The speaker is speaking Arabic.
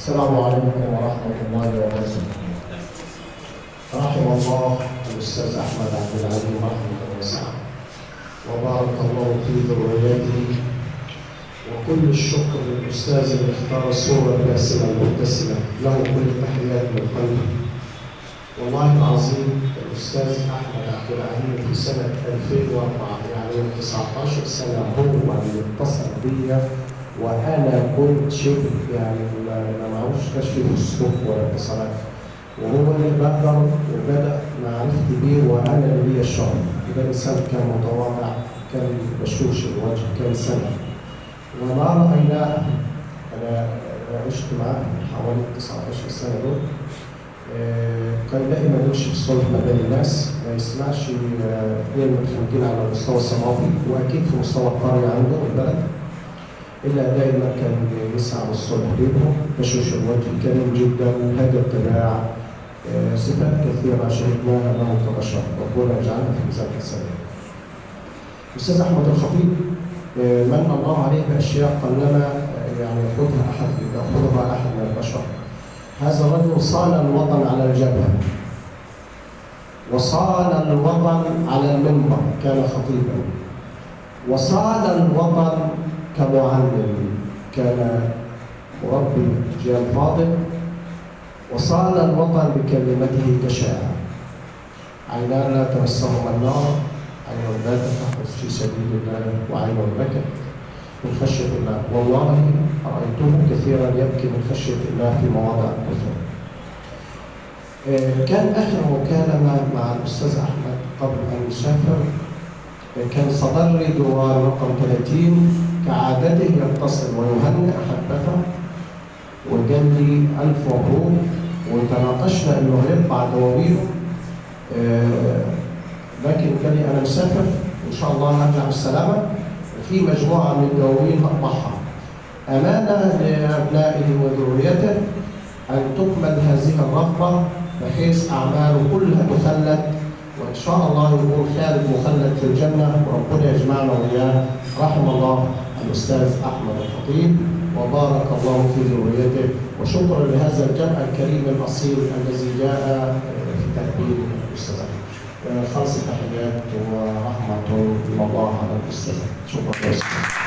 السلام عليكم ورحمة الله وبركاته. رحم الله الأستاذ أحمد عبد العليم رحمة واسعة، وبارك الله في ذريته، وكل الشكر للأستاذ اللي اختار الصورة الباسمة المبتسمة، له كل التحيات من قلبي. والله العظيم الأستاذ أحمد عبد العليم في سنة 2004 يعني من 19 سنة هو اللي اتصل بيا، وأنا كنت شبه يعني ما معهوش كشف في السوق ولا اتصالات، وهو اللي بقدر وبدأ معرفتي بيه، وأنا اللي ليا الشرف. ده إنسان كان متواضع، كان بشوش الوجه، كان سنة، وما رأيناه. أنا عشت معاه حوالي 19 سنة دول. كان دائما يمشي في الصلح ما بين الناس، ما يسمعش اثنين متخانقين على المستوى الثقافي، واكيد في مستوى القريه عنده البلد، الا دائما كان يسعى للصلح بينهم، بشوش الوجه، كريم جدا، هدى التباع، صفات كثيره شهدناها له كبشر، ربنا يجعلها في ميزان حسناته. الاستاذ احمد الخطيب من الله عليه باشياء قلما يعني ياخذها احد من البشر. هذا الرجل صان الوطن على الجبهة، وصان الوطن على المنبر، كان خطيبا، وصان الوطن كمعلم، كان مربي رجال فاضل، وصان الوطن بكلمته كشاعر. عينان لا تمسهما النار، عين لا تحرس في سبيل الله، وعين بكت من خشية الله. والله رأيته كثيرا يبكي من خشية الله في مواضع كثيرة. كان آخر مكالمة مع الأستاذ أحمد قبل أن يسافر، كان صدر لي دوار رقم 30، كعادته يتصل ويهنئ أحبته، وقال لي ألف مبروك، وتناقشنا إنه يطبع دواوينه، لكن قال لي أنا مسافر إن شاء الله هرجع بالسلامة، في مجموعة من الدواوين أطبعها أمانة لأبنائه وذريته، أن تكمل هذه الرغبة بحيث أعماله كلها تخلد، وإن شاء الله يكون خالد مخلد في الجنة، وربنا يجمعنا وإياه. رحم الله الأستاذ أحمد الخطيب، وبارك الله في ذريته، وشكرا لهذا الجمع الكريم الأصيل الذي جاء في تكريم الأستاذ أحمد. خالص التحيات ورحمة الله على الأستاذ. شكرا.